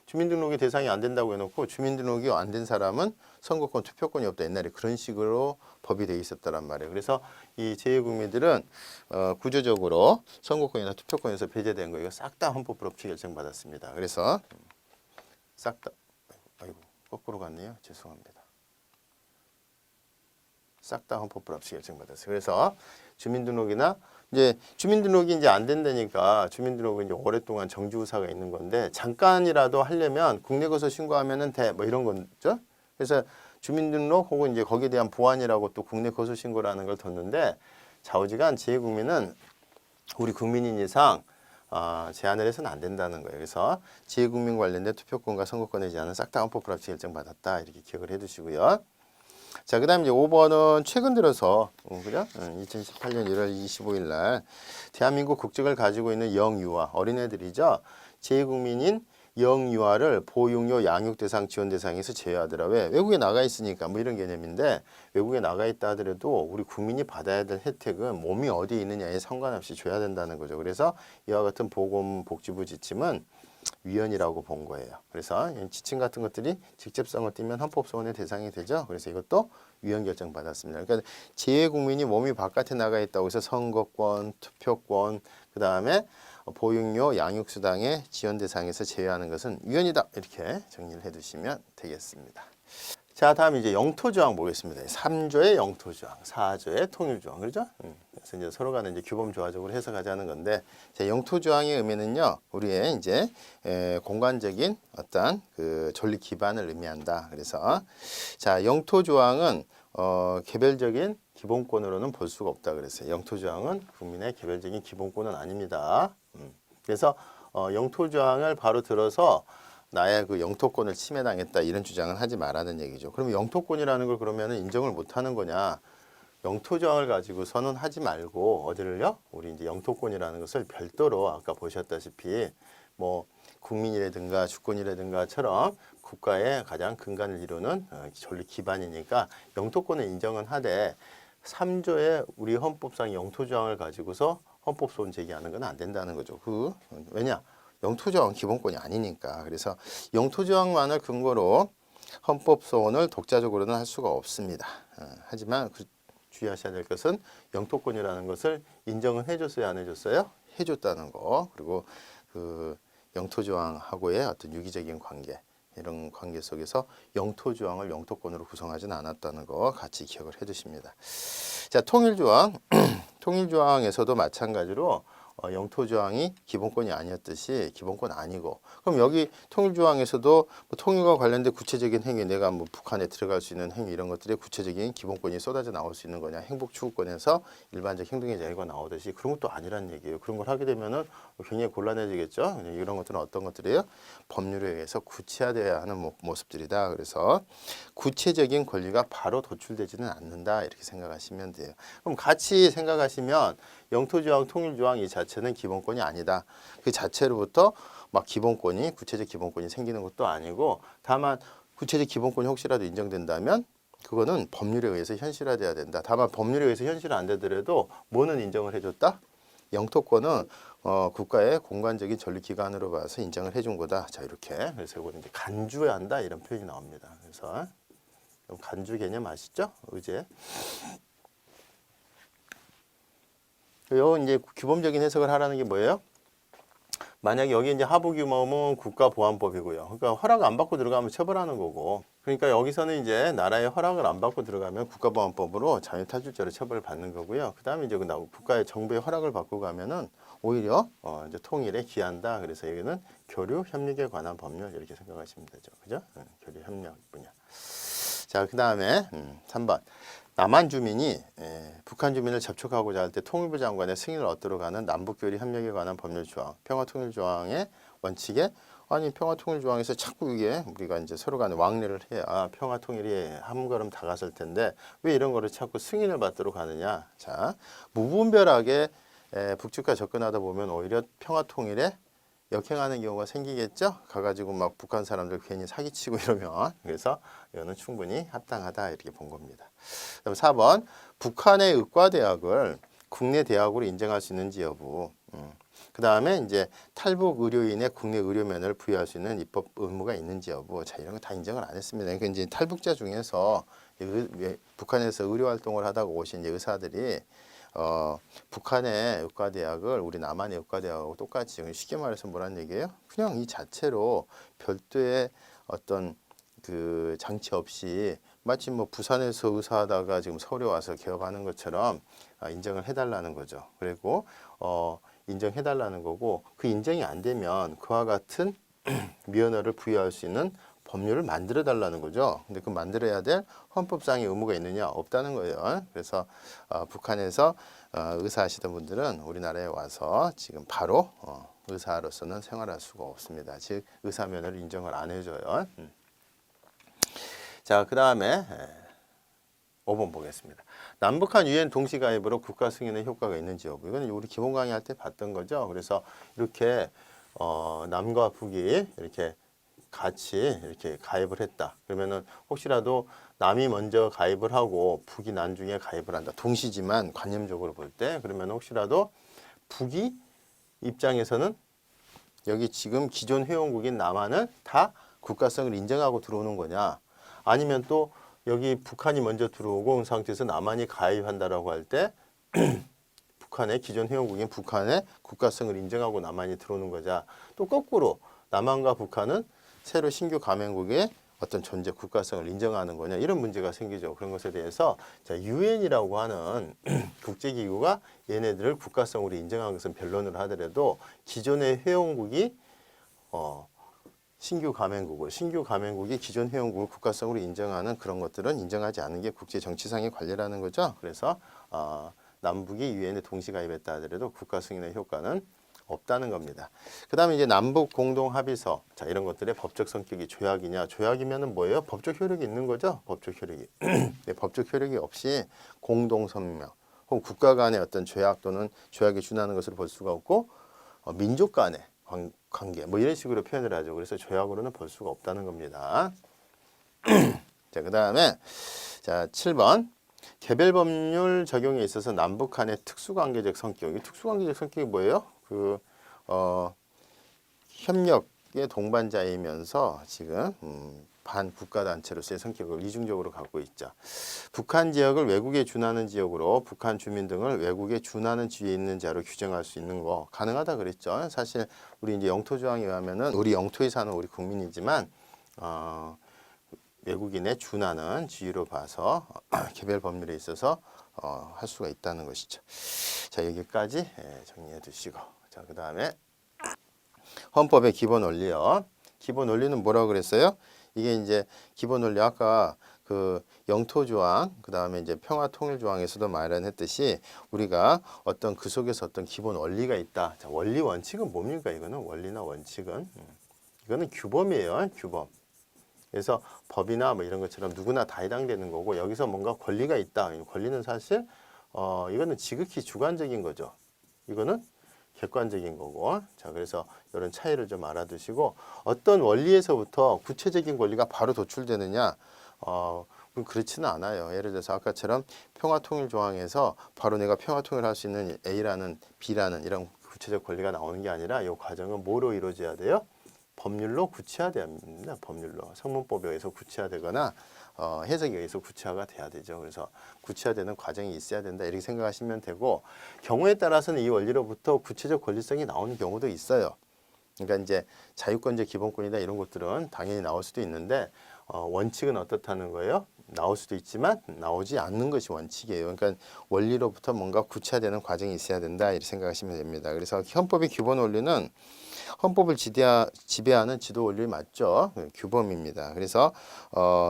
주민등록이 대상이 안 된다고 해놓고 주민등록이 안 된 사람은 선거권, 투표권이 없다. 옛날에 그런 식으로 법이 돼 있었다란 말이에요. 그래서 이 재외국민들은 구조적으로 선거권이나 투표권에서 배제된 거 이거 싹 다 헌법 불합치 결정받았습니다. 그래서 싹 다 아이고 거꾸로 갔네요. 죄송합니다. 싹 다 헌법 불합치 결정받았어요. 그래서 주민등록이나 이제 주민등록이 이제 안 된다니까 주민등록은 이제 오랫동안 정지후사가 있는 건데 잠깐이라도 하려면 국내 거소 신고하면은 돼 뭐 이런 거죠. 그래서 주민등록 혹은 이제 거기에 대한 보완이라고 또 국내 거소 신고라는 걸 뒀는데 좌우지간 재외국민은 우리 국민인 이상 제한을 해서는 안 된다는 거예요. 그래서 재외국민 관련된 투표권과 선거권의 제한은 싹 다 헌법 불합치 결정받았다 이렇게 기억을 해두시고요. 자, 그 다음 이제 5번은 최근 들어서, 그죠? 2018년 1월 25일 날, 대한민국 국적을 가지고 있는 영유아, 어린애들이죠. 재외국민인 영유아를 보육료 양육대상 지원대상에서 제외하더라. 왜? 외국에 나가 있으니까 뭐 이런 개념인데, 외국에 나가 있다 하더라도 우리 국민이 받아야 될 혜택은 몸이 어디에 있느냐에 상관없이 줘야 된다는 거죠. 그래서 이와 같은 보건복지부 지침은 위헌이라고 본 거예요. 그래서 지침 같은 것들이 직접성을 띠면 헌법소원의 대상이 되죠. 그래서 이것도 위헌 결정 받았습니다. 그러니까 재외국민이 몸이 바깥에 나가 있다고 해서 선거권, 투표권, 그 다음에 보육료, 양육수당의 지원 대상에서 제외하는 것은 위헌이다. 이렇게 정리를 해두시면 되겠습니다. 자, 다음 이제 영토조항 보겠습니다. 3조의 영토조항, 4조의 통일조항, 그렇죠? 그래서 이제 서로 간에 이제 규범조화적으로 해석하자는 건데, 자, 영토조항의 의미는요, 우리의 이제 공간적인 어떤 그 존립 기반을 의미한다. 그래서 자, 영토조항은 개별적인 기본권으로는 볼 수가 없다. 그랬어요. 영토조항은 국민의 개별적인 기본권은 아닙니다. 그래서 영토조항을 바로 들어서 나의 그 영토권을 침해당했다 이런 주장은 하지 말라는 얘기죠. 그러면 영토권이라는 걸 그러면 인정을 못 하는 거냐? 영토조항을 가지고서는 하지 말고 어디를요? 우리 이제 영토권이라는 것을 별도로 아까 보셨다시피 뭐 국민이라든가 주권이라든가처럼 국가의 가장 근간을 이루는 존립 기반이니까 영토권을 인정은 하되 3조의 우리 헌법상 영토조항을 가지고서 헌법소원 제기하는 건 안 된다는 거죠. 왜냐? 영토조항은 기본권이 아니니까. 그래서 영토조항만을 근거로 헌법소원을 독자적으로는 할 수가 없습니다. 하지만 주의하셔야 될 것은 영토권이라는 것을 인정은 해줬어요, 안 해줬어요? 해줬다는 거. 그리고 그 영토조항하고의 어떤 유기적인 관계, 이런 관계 속에서 영토조항을 영토권으로 구성하지는 않았다는 거 같이 기억을 해두십니다. 자, 통일조항. 통일조항에서도 마찬가지로 영토조항이 기본권이 아니었듯이 기본권 아니고, 그럼 여기 통일조항에서도 뭐 통일과 관련된 구체적인 행위, 내가 뭐 북한에 들어갈 수 있는 행위 이런 것들의 구체적인 기본권이 쏟아져 나올 수 있는 거냐, 행복추구권에서 일반적 행동의 자유가 나오듯이 그런 것도 아니란 얘기예요. 그런 걸 하게 되면은 굉장히 곤란해지겠죠. 이런 것들은 어떤 것들이에요? 법률에 의해서 구체화되어야 하는 모습들이다. 그래서 구체적인 권리가 바로 도출되지는 않는다 이렇게 생각하시면 돼요. 그럼 같이 생각하시면 영토조항, 통일조항 이 자체는 기본권이 아니다. 그 자체로부터 막 기본권이, 구체적 기본권이 생기는 것도 아니고, 다만 구체적 기본권이 혹시라도 인정된다면 그거는 법률에 의해서 현실화돼야 된다. 다만 법률에 의해서 현실화 안 되더라도 뭐는 인정을 해줬다? 영토권은 국가의 공간적인 전립기관으로 봐서 인정을 해준 거다. 자, 이렇게. 그래서 이거는 이제 간주해야 한다 이런 표현이 나옵니다. 그래서 간주 개념 아시죠? 의제. 요 이제 규범적인 해석을 하라는 게 뭐예요? 만약에 여기 이제 하부규범은 국가보안법이고요. 그러니까 허락 안 받고 들어가면 처벌하는 거고. 그러니까 여기서는 이제 나라의 허락을 안 받고 들어가면 국가보안법으로 자유탈출죄로 처벌을 받는 거고요. 그다음에 이제 국가의 정부의 허락을 받고 가면은 오히려 이제 통일에 기한다. 그래서 여기는 교류 협력에 관한 법률 이렇게 생각하시면 되죠. 그죠? 교류 협력 분야. 자, 그다음에 3번. 남한 주민이 북한 주민을 접촉하고자 할 때 통일부 장관의 승인을 얻도록 하는 남북교리 협력에 관한 법률 조항, 평화통일조항의 원칙에 아니 평화통일조항에서 자꾸 이게 우리가 이제 서로 간에 왕래를 해. 아 평화통일이 한 걸음 다가설 텐데 왜 이런 거를 자꾸 승인을 받도록 하느냐. 자 무분별하게 북측과 접근하다 보면 오히려 평화통일에 역행하는 경우가 생기겠죠. 가가지고 막 북한 사람들 괜히 사기치고 이러면 그래서 이거는 충분히 합당하다 이렇게 본 겁니다. 그다음 4번 북한의 의과대학을 국내 대학으로 인정할 수 있는지 여부. 그 다음에 이제 탈북 의료인의 국내 의료면허를 부여할 수 있는 입법 의무가 있는지 여부. 자 이런 거 다 인정을 안 했습니다. 그러니까 이제 탈북자 중에서 북한에서 의료 활동을 하다가 오신 이제 의사들이 북한의 의과대학을 우리 남한의 의과대학하고 똑같이 쉽게 말해서 뭐란 얘기예요? 그냥 이 자체로 별도의 어떤 그 장치 없이 마치 뭐 부산에서 의사하다가 지금 서울에 와서 개업하는 것처럼 인정을 해달라는 거죠. 그리고 인정해달라는 거고 그 인정이 안 되면 그와 같은 면허를 부여할 수 있는 법률을 만들어 달라는 거죠. 근데 그 만들어야 될 헌법상의 의무가 있느냐? 없다는 거예요. 그래서 북한에서 의사하시던 분들은 우리나라에 와서 지금 바로 의사로서는 생활할 수가 없습니다. 즉 의사 면허를 인정을 안 해줘요. 자, 그 다음에 5번 보겠습니다. 남북한 유엔 동시 가입으로 국가 승인의 효과가 있는지 여부. 이건 우리 기본 강의할 때 봤던 거죠. 그래서 이렇게 남과 북이 이렇게 같이 이렇게 가입을 했다. 그러면은 혹시라도 남이 먼저 가입을 하고 북이 나중에 가입을 한다. 동시지만 관념적으로 볼 때 그러면 혹시라도 북이 입장에서는 여기 지금 기존 회원국인 남한을 다 국가성을 인정하고 들어오는 거냐? 아니면 또 여기 북한이 먼저 들어오고 온 상태에서 남한이 가입한다라고 할 때 북한의 기존 회원국인 북한의 국가성을 인정하고 남한이 들어오는 거자. 또 거꾸로 남한과 북한은 새로 신규 가맹국의 어떤 존재 국가성을 인정하는 거냐 이런 문제가 생기죠. 그런 것에 대해서 자 유엔이라고 하는 국제기구가 얘네들을 국가성으로 인정한 것은 변론을 하더라도 기존의 회원국이 신규 가맹국이 기존 회원국을 국가성으로 인정하는 그런 것들은 인정하지 않는 게 국제 정치상의 관례라는 거죠. 그래서 남북이 유엔에 동시 가입했다 하더라도 국가 승인의 효과는 없다는 겁니다. 그 다음에 이제 남북 공동 합의서 자 이런 것들의 법적 성격이 조약이냐 조약이면은 뭐예요? 법적 효력이 있는 거죠. 법적 효력이 네, 법적 효력이 없이 공동 성명 혹은 국가 간의 어떤 조약 또는 조약에 준하는 것으로 볼 수가 없고 민족 간의 관계 뭐 이런 식으로 표현을 하죠. 그래서 조약으로는 볼 수가 없다는 겁니다. 자, 그 다음에 자 7번 개별 법률 적용에 있어서 남북 간의 특수관계적 성격. 이 특수관계적 성격이 뭐예요? 협력의 동반자이면서 지금 반국가단체로서의 성격을 이중적으로 갖고 있죠. 북한 지역을 외국에 준하는 지역으로 북한 주민 등을 외국에 준하는 지위에 있는 자로 규정할 수 있는 거 가능하다 그랬죠. 사실 우리 이제 영토조항에 의하면은 우리 영토에 사는 우리 국민이지만 외국인의 준하는 지위로 봐서 개별 법률에 있어서 할 수가 있다는 것이죠. 자 여기까지 정리해 두시고 자 그 다음에 헌법의 기본 원리요. 기본 원리는 뭐라고 그랬어요? 이게 이제 기본 원리 아까 그 영토조항 그 다음에 이제 평화통일조항에서도 마련했듯이 우리가 어떤 그 속에서 어떤 기본 원리가 있다. 자 원리 원칙은 뭡니까? 이거는 원리나 원칙은 이거는 규범이에요. 규범. 그래서 법이나 뭐 이런 것처럼 누구나 다 해당되는 거고 여기서 뭔가 권리가 있다. 권리는 사실 이거는 지극히 주관적인 거죠. 이거는 객관적인 거고. 자, 그래서 이런 차이를 좀 알아두시고 어떤 원리에서부터 구체적인 권리가 바로 도출되느냐? 그렇지는 않아요. 예를 들어서 아까처럼 평화통일조항에서 바로 내가 평화통일할 수 있는 A라는 B라는 이런 구체적 권리가 나오는 게 아니라 이 과정은 뭐로 이루어져야 돼요? 법률로 구체화됩니다. 법률로 성문법에 의해서 구체화되거나 해석에 의해서 구체화가 돼야 되죠. 그래서 구체화되는 과정이 있어야 된다 이렇게 생각하시면 되고 경우에 따라서는 이 원리로부터 구체적 권리성이 나오는 경우도 있어요. 그러니까 이제 자유권적 기본권이다 이런 것들은 당연히 나올 수도 있는데 원칙은 어떻다는 거예요? 나올 수도 있지만 나오지 않는 것이 원칙이에요. 그러니까 원리로부터 뭔가 구체화되는 과정이 있어야 된다 이렇게 생각하시면 됩니다. 그래서 헌법의 기본 원리는 헌법을 지배하는 지도 원리 맞죠? 규범입니다. 그래서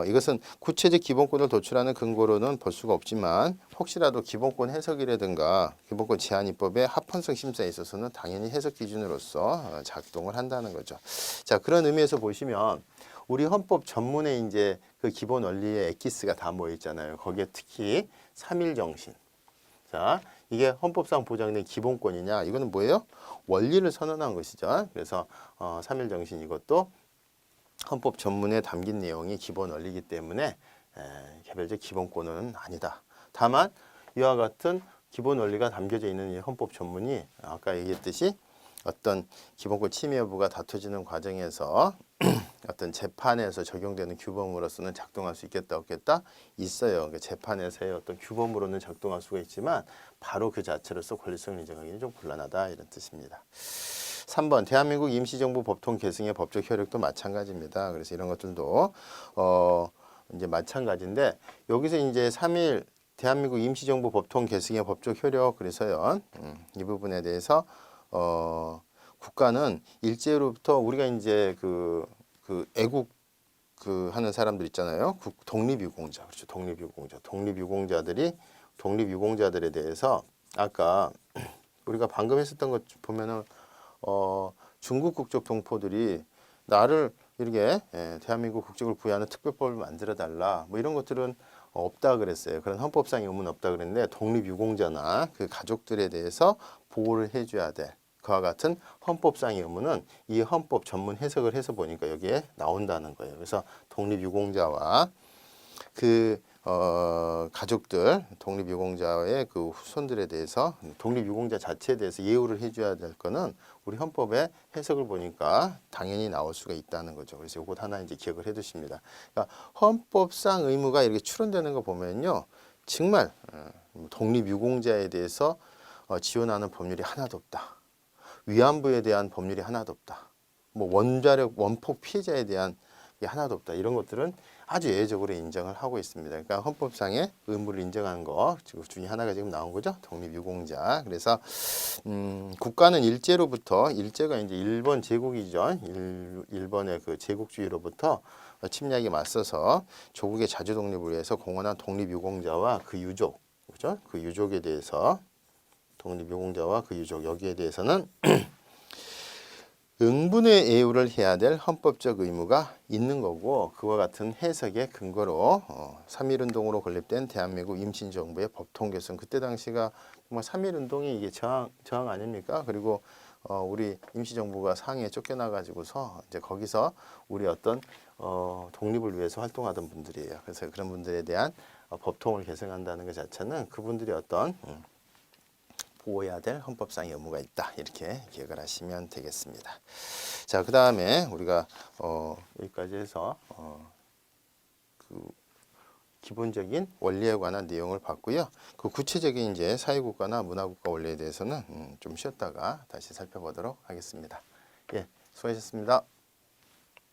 이것은 구체적 기본권을 도출하는 근거로는 볼 수가 없지만 혹시라도 기본권 해석이라든가 기본권 제한 입법의 합헌성 심사에 있어서는 당연히 해석 기준으로서 작동을 한다는 거죠. 자, 그런 의미에서 보시면 우리 헌법 전문에 이제 그 기본 원리의 엑기스가 다 모여 있잖아요. 거기에 특히 삼일 정신. 자, 이게 헌법상 보장된 기본권이냐? 이거는 뭐예요? 원리를 선언한 것이죠. 그래서 삼일 정신 이것도 헌법 전문에 담긴 내용이 기본 원리이기 때문에 개별적 기본권은 아니다. 다만 이와 같은 기본 원리가 담겨져 있는 이 헌법 전문이 아까 얘기했듯이 어떤 기본권 침해 여부가 다투지는 과정에서 어떤 재판에서 적용되는 규범으로서는 작동할 수 있겠다 없겠다 있어요. 그러니까 재판에서의 어떤 규범으로는 작동할 수가 있지만 바로 그 자체로서 권리성을 인정하기는 좀 곤란하다 이런 뜻입니다. 3번 대한민국 임시정부 법통 계승의 법적 효력도 마찬가지입니다. 그래서 이런 것들도 이제 마찬가지인데 여기서 이제 3일 대한민국 임시정부 법통 계승의 법적 효력 그래서요. 이 부분에 대해서 국가는 일제로부터 우리가 이제 그 애국 하는 사람들 있잖아요. 독립유공자 그렇죠. 독립유공자들에 대해서 아까 우리가 방금 했었던 것 보면은 중국 국적 동포들이 나를 이렇게 대한민국 국적을 부여하는 특별법을 만들어 달라 뭐 이런 것들은 없다 그랬어요. 그런 헌법상의 의무는 없다 그랬는데 독립유공자나 그 가족들에 대해서 보호를 해줘야 돼. 그와 같은 헌법상의 의무는 이 헌법 전문 해석을 해서 보니까 여기에 나온다는 거예요. 그래서 독립유공자와 그 가족들, 독립유공자의 그 후손들에 대해서 독립유공자 자체에 대해서 예우를 해줘야 될 거는 우리 헌법의 해석을 보니까 당연히 나올 수가 있다는 거죠. 그래서 이것 하나 이제 기억을 해두십니다. 그러니까 헌법상 의무가 이렇게 추론되는 거 보면요, 정말 독립유공자에 대해서 지원하는 법률이 하나도 없다. 위안부에 대한 법률이 하나도 없다. 뭐 원폭 피해자에 대한 게 하나도 없다. 이런 것들은 아주 예외적으로 인정을 하고 있습니다. 그러니까 헌법상의 의무를 인정하는 거 중에 하나가 지금 나온 거죠. 독립유공자. 그래서 국가는 일제가 이제 일본 제국이죠. 일본의 그 제국주의로부터 침략에 맞서서 조국의 자주 독립을 위해서 공헌한 독립유공자와 그 유족, 그죠? 그 유족에 대해서 독립유공자와 그 유족 여기에 대해서는 응분의 예우를 해야 될 헌법적 의무가 있는 거고 그와 같은 해석의 근거로 3.1운동으로 건립된 대한민국 임시정부의 법통 개선 그때 당시가 정말 3.1운동이 이게 저항 아닙니까? 그리고 우리 임시정부가 상해에 쫓겨나 가지고서 이제 거기서 우리 어떤 독립을 위해서 활동하던 분들이에요. 그래서 그런 분들에 대한 법통을 개정한다는 것 자체는 그분들이 어떤 보호해야 될 헌법상의 의무가 있다. 이렇게 기억을 하시면 되겠습니다. 자, 그 다음에 우리가 여기까지 해서 그 기본적인 원리에 관한 내용을 봤고요. 그 구체적인 이제 사회국가나 문화국가 원리에 대해서는 좀 쉬었다가 다시 살펴보도록 하겠습니다. 예, 수고하셨습니다.